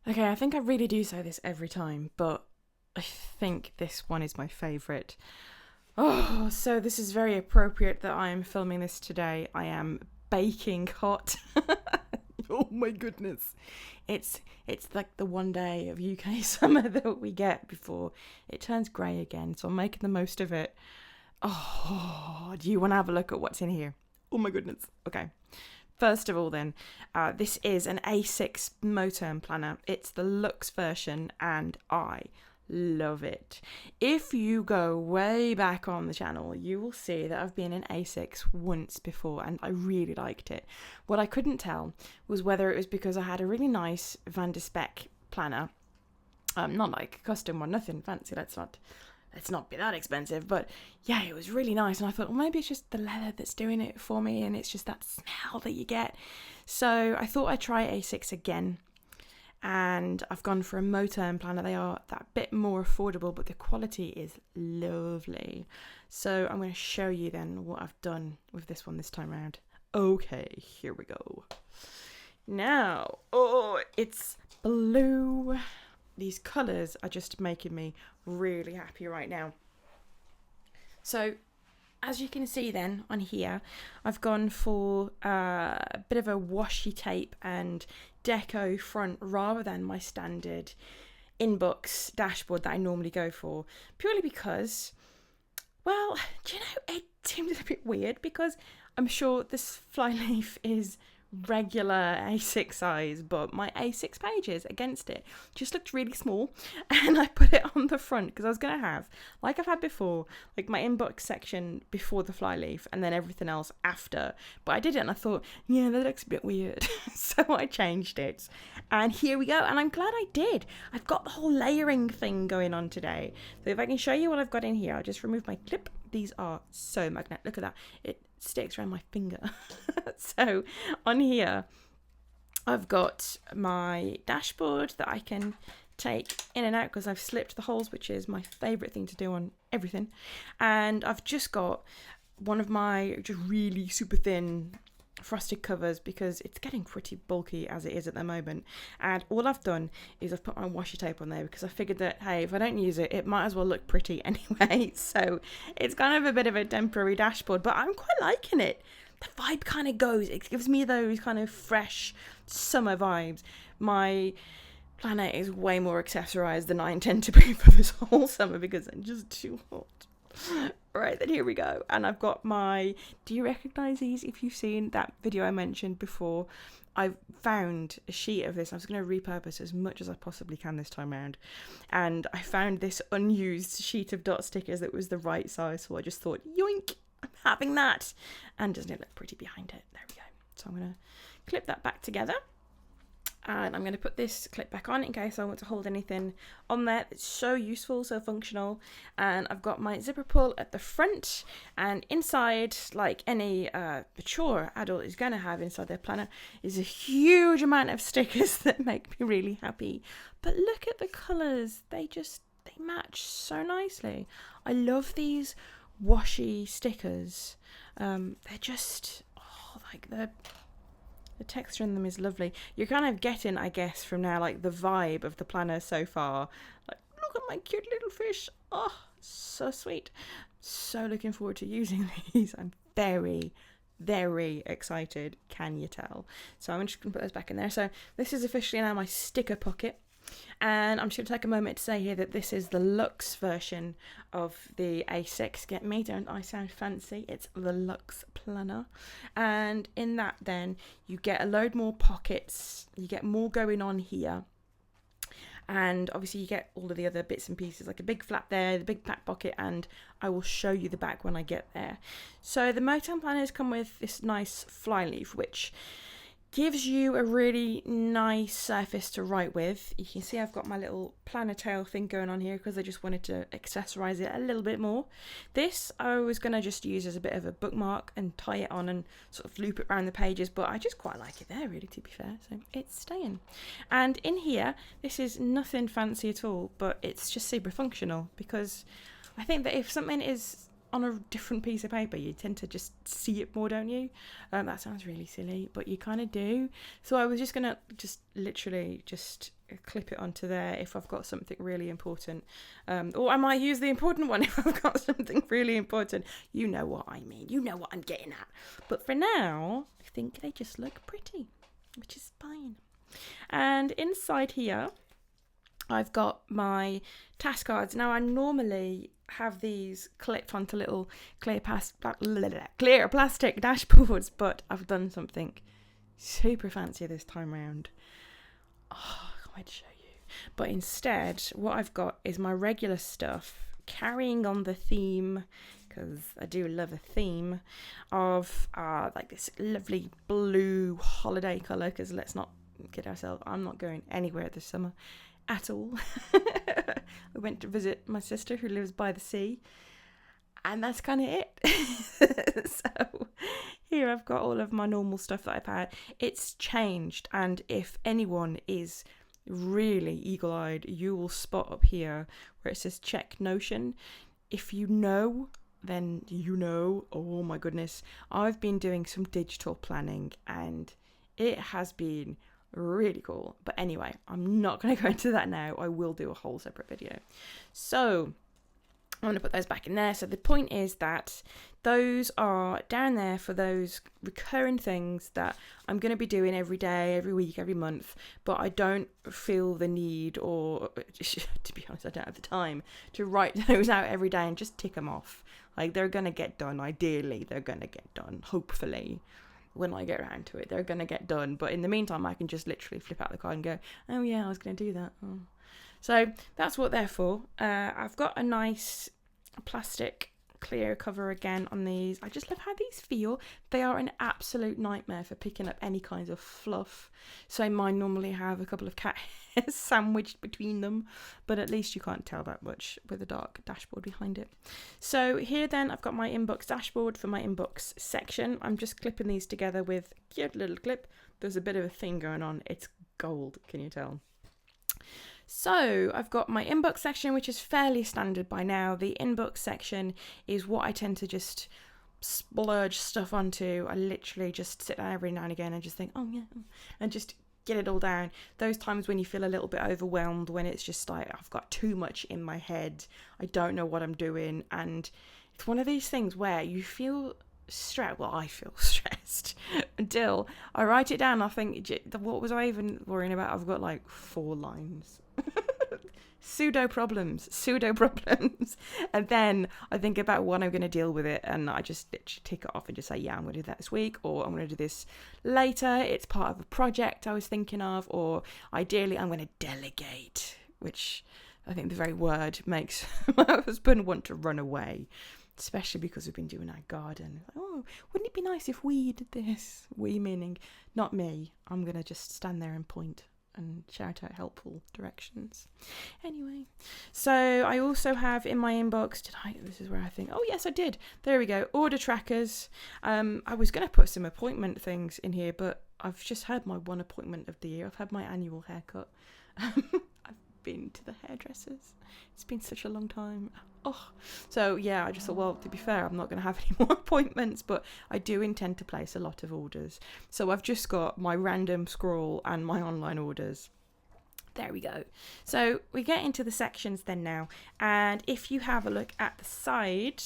Okay, I think I really do say this every time, but I think this one is my favourite. Oh, so this is very appropriate that I am filming this today. I am baking hot. Oh my goodness. It's like the one day of UK summer that we get before it turns grey again, so I'm making the most of it. Oh, do you want to have a look at what's in here? Oh my goodness. Okay. First of all, then, this is an A6 Moterm planner. It's the Luxe version, and I love it. If you go way back on the channel, you will see that I've been in A6 once before, and I really liked it. What I couldn't tell was whether it was because I had a really nice Van de Spek planner, not like a custom one, nothing fancy. Let's not be that expensive, but yeah, it was really nice, and I thought, well, maybe it's just the leather that's doing it for me, and it's just that smell that you get. So I thought I'd try A6 again, and I've gone for a Moterm planner. They are that bit more affordable, but the quality is lovely. So I'm going to show you then what I've done with this one this time around. Okay, here we go. Now, oh, it's blue. These colours are just making me really happy right now. So, as you can see then on here, I've gone for a bit of a washi tape and deco front rather than my standard in-books dashboard that I normally go for, purely because, well, do you know, it seems a bit weird because I'm sure this flyleaf is regular A6 size, but my A6 pages against it just looked really small, and I put it on the front because I was going to have, like I've had before, like my inbox section before the flyleaf and then everything else after, but I did it and I thought, yeah, that looks a bit weird. So I changed it, and here we go, and I'm glad I did. I've got the whole layering thing going on today, so if I can show you what I've got in here, I'll just remove my clip. These are so magnetic. Look at that. It sticks around my finger. So on here, I've got my dashboard that I can take in and out because I've slipped the holes, which is my favourite thing to do on everything. And I've just got one of my just really super thin frosted covers because it's getting pretty bulky as it is at the moment, and all I've done is I've put my washi tape on there because I figured that, hey, if I don't use it, it might as well look pretty anyway. So it's kind of a bit of a temporary dashboard, but I'm quite liking it. The vibe kind of goes, it gives me those kind of fresh summer vibes. My planner is way more accessorized than I intend to be for this whole summer because I'm just too hot. Right, then here we go. And I've got my, do you recognize these if you've seen that video I mentioned before? I've found a sheet of this. I was going to repurpose as much as I possibly can this time around, and I found this unused sheet of dot stickers that was the right size, so I just thought, yoink, I'm having that. And doesn't it look pretty behind it? There we go. So I'm going to clip that back together, and I'm going to put this clip back on in case I want to hold anything on there. It's so useful, so functional. And I've got my zipper pull at the front, and inside, like any mature adult is going to have inside their planner, is a huge amount of stickers that make me really happy. But look at the colours. They match so nicely. I love these washi stickers. They're just, like the texture in them is lovely. You're kind of getting, I guess, from now, like the vibe of the planner so far. Like, look at my cute little fish. Oh, so sweet. So looking forward to using these. I'm very, very excited. Can you tell? So I'm just going to put those back in there. So this is officially now my sticker pocket. And I'm just going to take a moment to say here that this is the Luxe version of the A6. Get me, don't I sound fancy? It's the Luxe planner. And in that then, you get a load more pockets. You get more going on here. And obviously you get all of the other bits and pieces, like a big flap there, the big back pocket, and I will show you the back when I get there. So the Moterm planners come with this nice flyleaf, which gives you a really nice surface to write with. You can see I've got my little planner tail thing going on here because I just wanted to accessorize it a little bit more. This I was going to just use as a bit of a bookmark and tie it on and sort of loop it around the pages, but I just quite like it there, really, to be fair, so it's staying. And in here, this is nothing fancy at all, but it's just super functional because I think that if something is on a different piece of paper, you tend to just see it more, don't you? That sounds really silly, but you kind of do. So I was just going to just literally just clip it onto there if I've got something really important. Or I might use the important one if I've got something really important. You know what I mean. You know what I'm getting at. But for now, I think they just look pretty, which is fine. And inside here, I've got my task cards. Now, I normally have these clipped onto little clear plastic dashboards, but I've done something super fancy this time around. Oh, I can't wait to show you. But instead, what I've got is my regular stuff, carrying on the theme, because I do love a theme, of like this lovely blue holiday colour, because let's not kid ourselves, I'm not going anywhere this summer at all. I went to visit my sister who lives by the sea, and that's kind of it. So here I've got all of my normal stuff that I've had. It's changed, and if anyone is really eagle-eyed, you will spot up here where it says check Notion. If you know, then you know. Oh my goodness, I've been doing some digital planning and it has been really cool. But anyway, I'm not going to go into that now. I will do a whole separate video. So I'm going to put those back in there. So the point is that those are down there for those recurring things that I'm going to be doing every day, every week, every month, but I don't feel the need, or to be honest, I don't have the time to write those out every day and just tick them off. Like, they're going to get done. Ideally, they're going to get done. Hopefully, when I get around to it, they're going to get done. But in the meantime, I can just literally flip out the card and go, oh yeah, I was going to do that. Oh. So that's what they're for. I've got a nice plastic clear cover again on these. I just love how these feel. They are an absolute nightmare for picking up any kinds of fluff. So mine normally have a couple of cat hairs sandwiched between them, but at least you can't tell that much with a dark dashboard behind it. So here then I've got my inbox dashboard for my inbox section. I'm just clipping these together with a cute little clip. There's a bit of a thing going on. It's gold, can you tell? So I've got my inbox section, which is fairly standard by now. The inbox section is what I tend to just splurge stuff onto. I literally just sit down every now and again and just think, oh yeah, and just get it all down. Those times when you feel a little bit overwhelmed, when it's just like, I've got too much in my head, I don't know what I'm doing. And it's one of these things where you feel stressed. Well, I feel stressed until I write it down. I think, what was I even worrying about? I've got like 4 lines. pseudo problems, and then I think about what I'm going to deal with it, and I just tick it off and just say, yeah, I'm going to do that this week, or I'm going to do this later. It's part of a project I was thinking of, or ideally I'm going to delegate, which I think the very word makes my husband want to run away, especially because we've been doing our garden. Oh, wouldn't it be nice if we did this? We meaning not me. I'm going to just stand there and point and shout out helpful directions. Anyway, so I also have in my inbox, this is where I think, oh yes, I did. There we go, order trackers. I was going to put some appointment things in here, but I've just had my one appointment of the year. I've had my annual haircut. I've been to the hairdressers. It's been such a long time. Oh, so yeah, I just thought, well, to be fair, I'm not going to have any more appointments, but I do intend to place a lot of orders. So I've just got my random scroll and my online orders. There we go. So we get into the sections then now, and if you have a look at the side,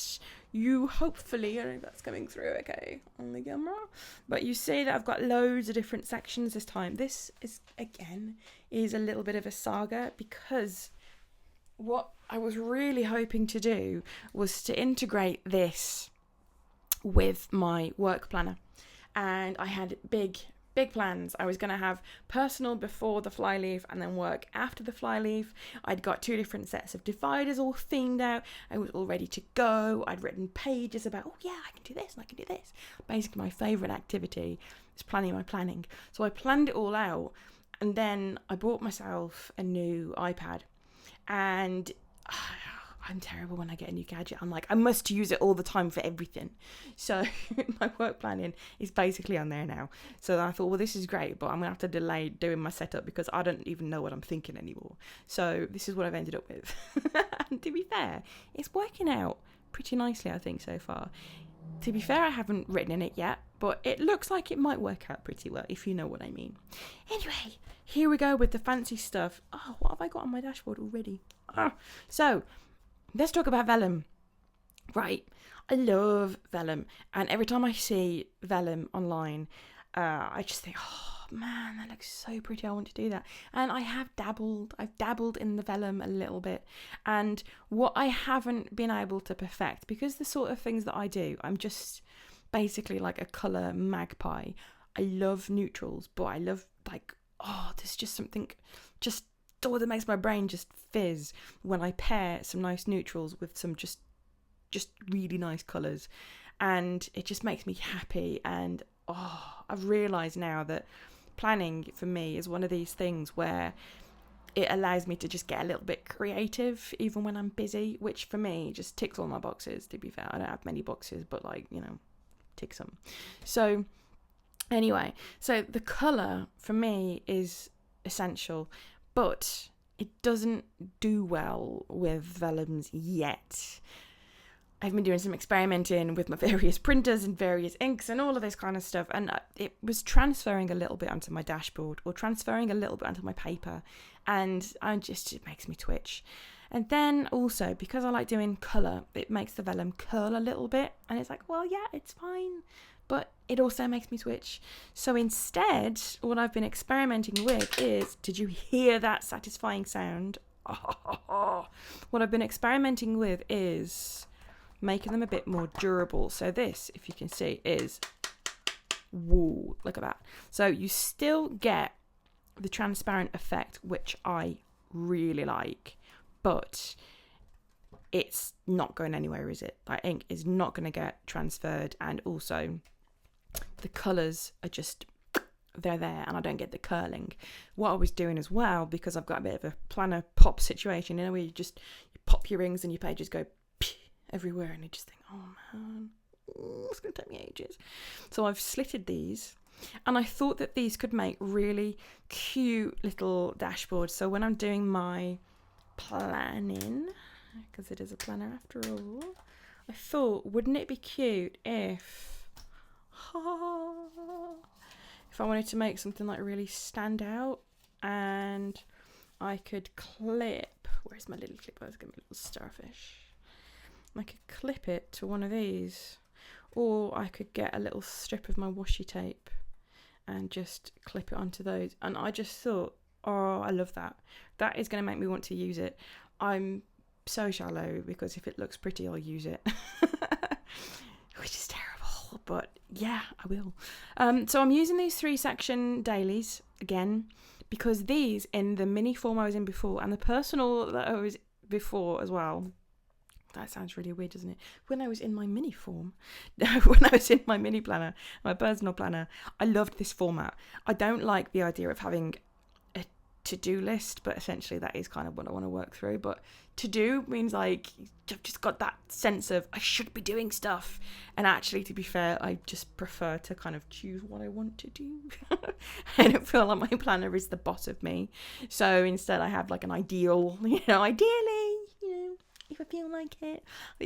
you hopefully, I don't know if that's coming through okay on the camera, but you see that I've got loads of different sections this time. This is, again, is a little bit of a saga, because what I was really hoping to do was to integrate this with my work planner, and I had big plans. I was going to have personal before the fly leaf and then work after the fly leaf. I'd got 2 different sets of dividers all themed out. I was all ready to go. I'd written pages about, oh yeah, I can do this and I can do this. Basically, my favourite activity is planning my planning. So I planned it all out, and then I bought myself a new iPad, and I'm terrible when I get a new gadget. I'm like, I must use it all the time for everything. So my work planning is basically on there now. So I thought, well, this is great, but I'm going to have to delay doing my setup because I don't even know what I'm thinking anymore. So this is what I've ended up with. And to be fair, it's working out pretty nicely, I think, so far. To be fair, I haven't written in it yet, but it looks like it might work out pretty well, if you know what I mean. Anyway, here we go with the fancy stuff. Oh, what have I got on my dashboard already? So, let's talk about Vellum. Right, I love Vellum, and every time I see Vellum online, I just think, oh man, that looks so pretty, I want to do that. And I've dabbled in the Vellum a little bit, and what I haven't been able to perfect, because the sort of things that I do, I'm just basically like a colour magpie. I love neutrals, but I love there's just something that makes my brain just fizz when I pair some nice neutrals with some just really nice colours, and it just makes me happy. And I've realised now that planning for me is one of these things where it allows me to just get a little bit creative even when I'm busy, which for me just ticks all my boxes. To be fair, I don't have many boxes, but tick some. So anyway, so the colour for me is essential, but it doesn't do well with vellums yet. I've been doing some experimenting with my various printers and various inks and all of this kind of stuff, and it was transferring a little bit onto my dashboard or transferring a little bit onto my paper, and it makes me twitch. And then also, because I like doing colour, it makes the vellum curl a little bit, and it's like, well, yeah, it's fine, but it also makes me twitch. So instead, what I've been experimenting with is, did you hear that satisfying sound? What I've been experimenting with is making them a bit more durable. So this, if you can see, is, woo, look at that. So you still get the transparent effect, which I really like, but it's not going anywhere, is it? Like, ink is not going to get transferred, and also the colours are just, they're there, and I don't get the curling. What I was doing as well, because I've got a bit of a planner pop situation, where you pop your rings and your pages go everywhere, and you just think, oh man, it's going to take me ages. So I've slitted these, and I thought that these could make really cute little dashboards. So when I'm doing my planning, because it is a planner after all, I thought, wouldn't it be cute if I wanted to make something like really stand out, and I could clip, where's my little clip? I was going to be a little starfish. I could clip it to one of these, or I could get a little strip of my washi tape and just clip it onto those. And I just thought, oh, I love that. That is going to make me want to use it. I'm so shallow, because if it looks pretty, I'll use it, which is terrible, but yeah, I will. So I'm using these 3-section dailies again, because these, in the mini form I was in before, and the personal that I was before as well, that sounds really weird, doesn't it? When I was in my mini form, when I was in my mini planner, my personal planner, I loved this format. I don't like the idea of having a to-do list, but essentially that is kind of what I want to work through. But to-do means like, I've just got that sense of I should be doing stuff. And actually, to be fair, I just prefer to kind of choose what I want to do. I don't feel like my planner is the boss of me. So instead I have like an ideal, ideally, if I feel like it,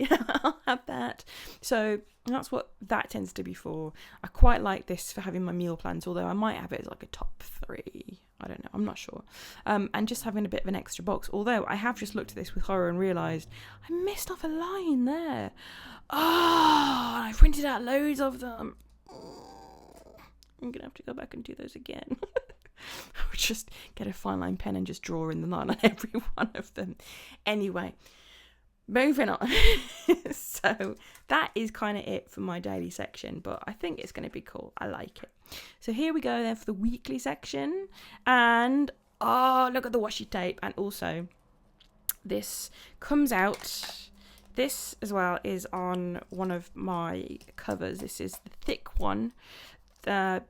I'll have that. So that's what that tends to be for. I quite like this for having my meal plans, although I might have it as like a top 3. I don't know, I'm not sure. And just having a bit of an extra box, although I have just looked at this with horror and realised I missed off a line there. I printed out loads of them. I'm going to have to go back and do those again. I would just get a fine line pen and just draw in the line on every one of them. Anyway, moving on. So that is kind of it for my daily section, but I think it's going to be cool. I like it. So here we go then for the weekly section, and look at the washi tape. And also this comes out, this as well is on one of my covers. This is the thick one,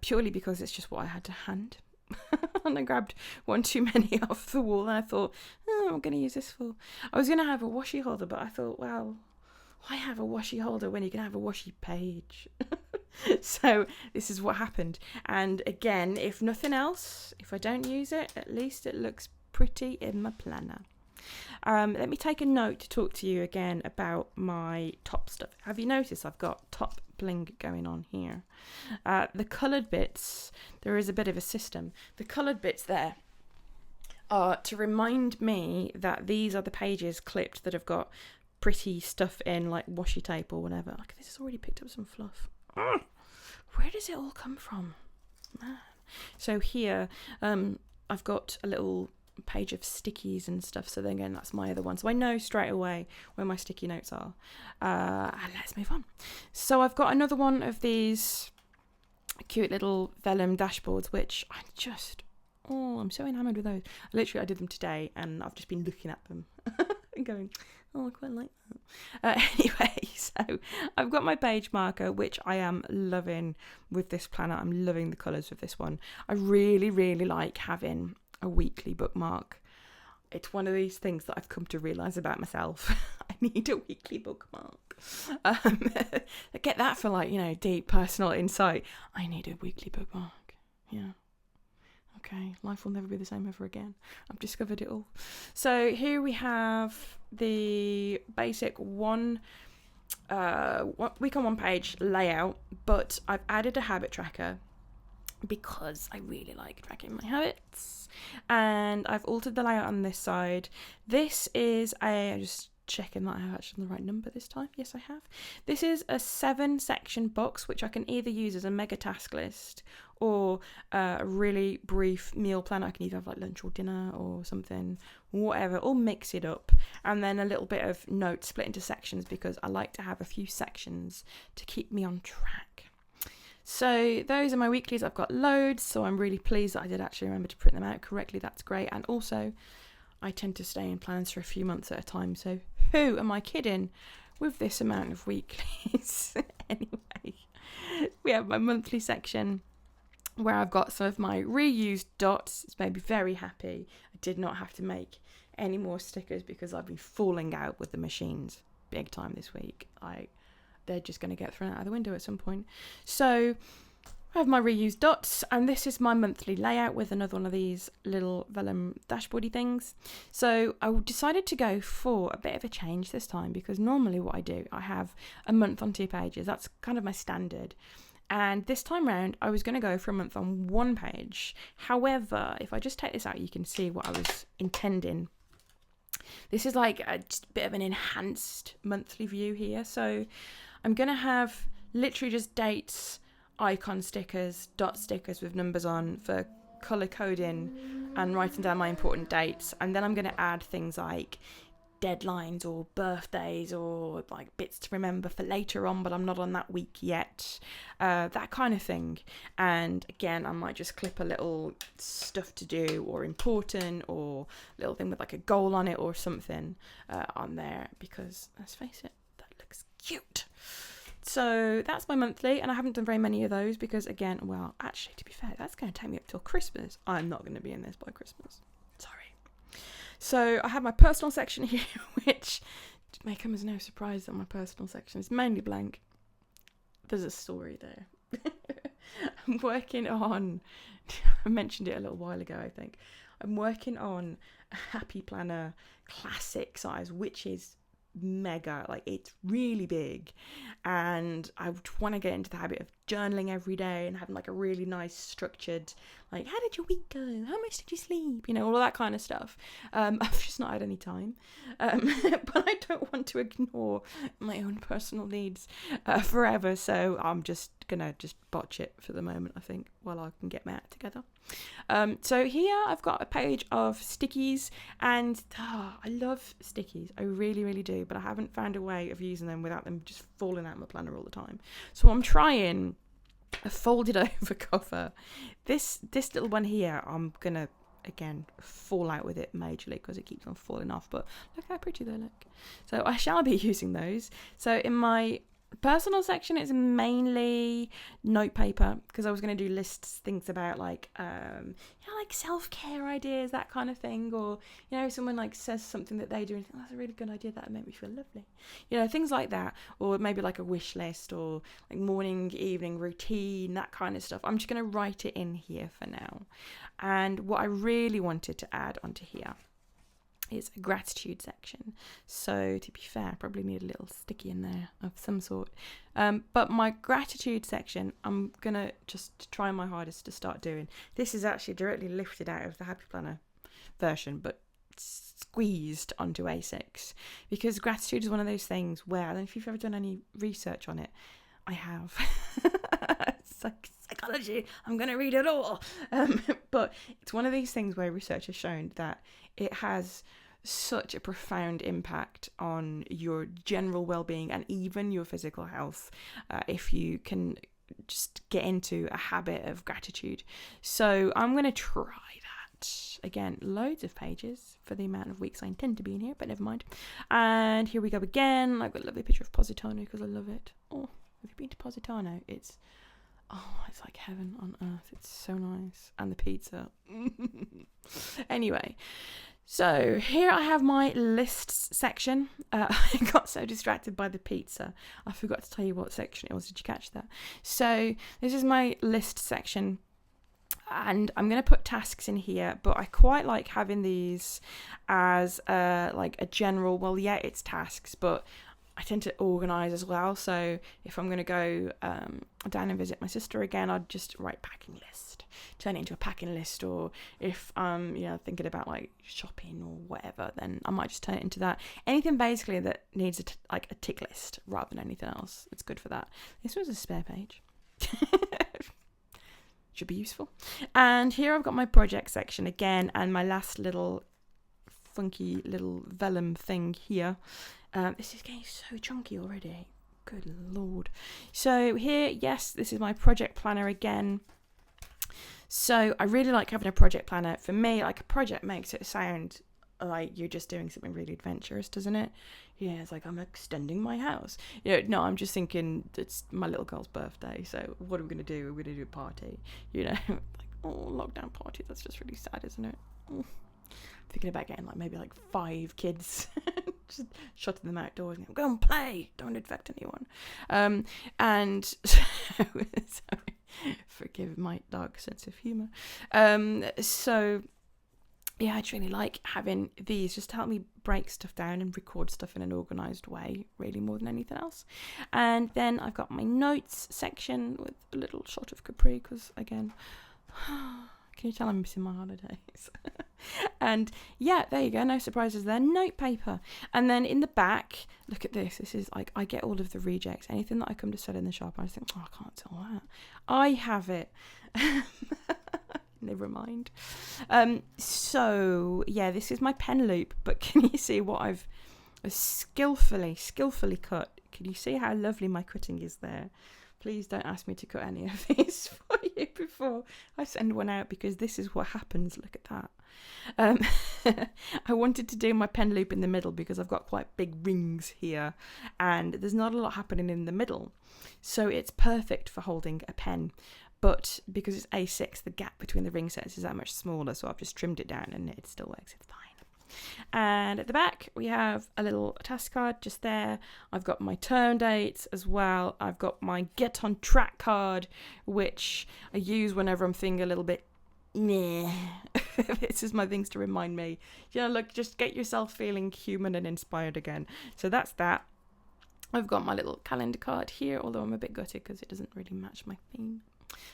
purely because it's just what I had to hand. And I grabbed one too many off the wall, and I thought, I'm going to use this for, I was going to have a washi holder, but I thought, well, why have a washi holder when you can have a washi page? So this is what happened. And again, if nothing else, if I don't use it, at least it looks pretty in my planner. Let me take a note to talk to you again about my top stuff. Have you noticed I've got top bling going on here? The coloured bits, there is a bit of a system. The coloured bits there are to remind me that these are the pages clipped that have got pretty stuff in, like washi tape or whatever. Like, this has already picked up some fluff. Where does it all come from? Man. So here, I've got a little page of stickies and stuff, so then again, that's my other one, so I know straight away where my sticky notes are. And let's move on. So I've got another one of these cute little Vellum Dashboards, which I'm so enamored with those. I did them today, and I've just been looking at them and going, oh, I quite like that. Anyway, so I've got my page marker, which I am loving with this planner. I'm loving the colours of this one. I really, really like having a weekly bookmark. It's one of these things that I've come to realise about myself. I need a weekly bookmark. I get that for, like, deep personal insight. I need a weekly bookmark. Yeah. Okay, life will never be the same ever again. I've discovered it all. So here we have the basic one week on one page layout, but I've added a habit tracker because I really like tracking my habits, and I've altered the layout on this side. This is I'm just checking that I have actually the right number this time. Yes, I have. This is a 7-section box, which I can either use as a mega task list or a really brief meal plan. I can either have like lunch or dinner or something, whatever, or mix it up. And then a little bit of notes split into sections, because I like to have a few sections to keep me on track. So those are my weeklies. I've got loads, so I'm really pleased that I did actually remember to print them out correctly. That's great. And also, I tend to stay in plans for a few months at a time, so who am I kidding with this amount of weeklies? Anyway, we have my monthly section where I've got some of my reused dots. It's made me very happy. I did not have to make any more stickers because I've been falling out with the machines big time this week. They're just going to get thrown out of the window at some point. So I have my reused dots, and this is my monthly layout with another one of these little vellum dashboardy things. So I decided to go for a bit of a change this time, because normally what I do, I have a month on 2 pages. That's kind of my standard. And this time round, I was going to go for a month on 1 page. However, if I just take this out, you can see what I was intending. This is like just a bit of an enhanced monthly view here. So I'm going to have literally just dates, icon stickers, dot stickers with numbers on for colour coding and writing down my important dates. And then I'm going to add things like deadlines or birthdays or like bits to remember for later on, but I'm not on that week yet, that kind of thing. And again, I might just clip a little stuff to do or important or little thing with like a goal on it or something on there, because let's face it, that looks cute. So that's my monthly, and I haven't done very many of those because, again, well, actually, to be fair, that's going to take me up till Christmas. I'm not going to be in this by Christmas. Sorry. So I have my personal section here, which may come as no surprise that my personal section is mainly blank. There's a story there. I'm working on, I mentioned it a little while ago, I think. I'm working on a Happy Planner classic size, which is mega, like it's really big, and I want to get into the habit of journaling every day and having like a really nice structured, like, how did your week go, how much did you sleep, all of that kind of stuff. I've just not had any time, but I don't want to ignore my own personal needs forever, so I'm just gonna botch it for the moment, I think, while I can get my act together. So here I've got a page of stickies, and I love stickies, I really, really do, but I haven't found a way of using them without them just falling out of my planner all the time. So I'm trying a folded over cover. This little one here, I'm gonna again fall out with it majorly because it keeps on falling off, but look how pretty they look. So I shall be using those. So in my personal section, it's mainly note paper, because I was going to do lists, things about like like self-care ideas, that kind of thing, or someone like says something that they do and think, that's a really good idea, that would make me feel lovely, things like that, or maybe like a wish list or like morning evening routine, that kind of stuff. I'm just going to write it in here for now. And what I really wanted to add onto here is a gratitude section. So to be fair, I probably need a little sticky in there of some sort. But my gratitude section, I'm going to just try my hardest to start doing. This is actually directly lifted out of the Happy Planner version, but squeezed onto A6, because gratitude is one of those things where, I don't know if you've ever done any research on it. I have. It's like psychology, I'm going to read it all. But it's one of these things where research has shown that it has such a profound impact on your general well-being and even your physical health, if you can just get into a habit of gratitude. So I'm going to try that. Again, loads of pages for the amount of weeks I intend to be in here, but never mind. And here we go again. I've got a lovely picture of Positano because I love it. Oh, have you been to Positano? It's like heaven on earth. It's so nice. And the pizza. Anyway, so here I have my lists section. I got so distracted by the pizza, I forgot to tell you what section it was. Did you catch that? So this is my list section, and I'm going to put tasks in here, but I quite like having these as like a general, well, yeah, it's tasks, but I tend to organise as well. So if I'm going to go down and visit my sister again, I'd just write packing list, turn it into a packing list. Or if I'm thinking about like shopping or whatever, then I might just turn it into that. Anything basically that needs a tick list rather than anything else. It's good for that. This was a spare page. Should be useful. And here I've got my project section again, and my last little funky little vellum thing here. This is getting so chunky already. Good lord. So here, yes, this is my project planner again. So I really like having a project planner. For me, like, a project makes it sound like you're just doing something really adventurous, doesn't it? Yeah, it's like I'm extending my house. No, I'm just thinking it's my little girl's birthday. So what are we going to do? We're going to do a party. Like, lockdown party. That's just really sad, isn't it? Thinking about getting maybe 5 kids, just shutting them outdoors and go and play, don't infect anyone. And so, sorry, forgive my dark sense of humour. So yeah, I just really like having these just to help me break stuff down and record stuff in an organised way, really, more than anything else. And then I've got my notes section with a little shot of Capri, because again, can you tell I'm missing my holidays? And yeah, there you go. No surprises there. Note paper. And then in the back, look at this. This is I get all of the rejects. Anything that I come to sell in the shop, I just think, I can't sell that. I have it. Never mind. So yeah, this is my pen loop. But can you see what I've skillfully cut? Can you see how lovely my cutting is there? Please don't ask me to cut any of these for you before I send one out, because this is what happens. Look at that. I wanted to do my pen loop in the middle because I've got quite big rings here and there's not a lot happening in the middle. So it's perfect for holding a pen. But because it's A6, the gap between the ring sets is that much smaller. So I've just trimmed it down and it still works. It's fine. And at the back we have a little task card just there. I've got my term dates as well. I've got my get on track card, which I use whenever I'm feeling a little bit this is my things to remind me, look, just get yourself feeling human and inspired again. So that's that. I've got my little calendar card here, although I'm a bit gutted because it doesn't really match my theme.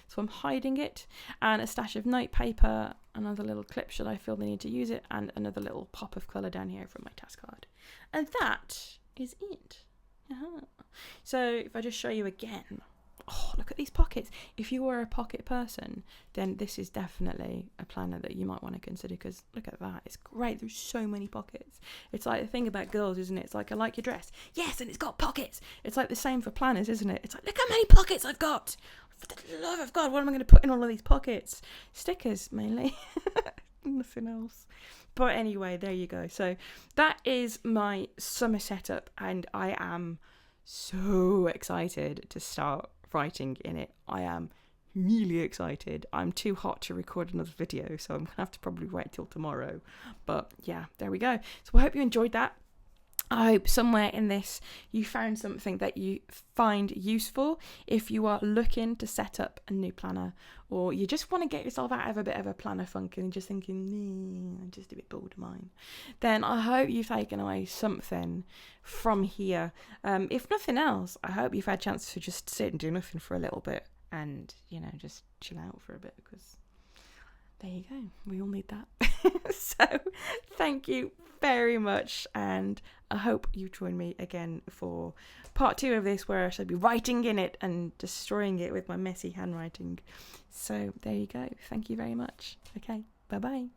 So I'm hiding it, and a stash of note paper, another little clip should I feel the need to use it, and another little pop of colour down here from my task card. And that is it. So if I just show you again, look at these pockets. If you were a pocket person, then this is definitely a planner that you might want to consider, because look at that. It's great. There's so many pockets. It's like the thing about girls, isn't it? It's like, I like your dress. Yes, and it's got pockets. It's like the same for planners, isn't it? It's like, look how many pockets I've got. For the love of God, what am I going to put in all of these pockets? Stickers, mainly. Nothing else. But anyway, there you go. So that is my summer setup, and I am so excited to start writing in it. I am really excited. I'm too hot to record another video, so I'm gonna have to probably wait till tomorrow. But yeah, there we go. So I hope you enjoyed that. I hope somewhere in this you found something that you find useful if you are looking to set up a new planner, or you just want to get yourself out of a bit of a planner funk and you're just thinking, I'm just a bit bored of mine. Then I hope you've taken away something from here. If nothing else, I hope you've had a chance to just sit and do nothing for a little bit and, just chill out for a bit, because there you go. We all need that. So thank you very much, and I hope you join me again for part 2 of this, where I shall be writing in it and destroying it with my messy handwriting. So there you go. Thank you very much. Okay, bye-bye.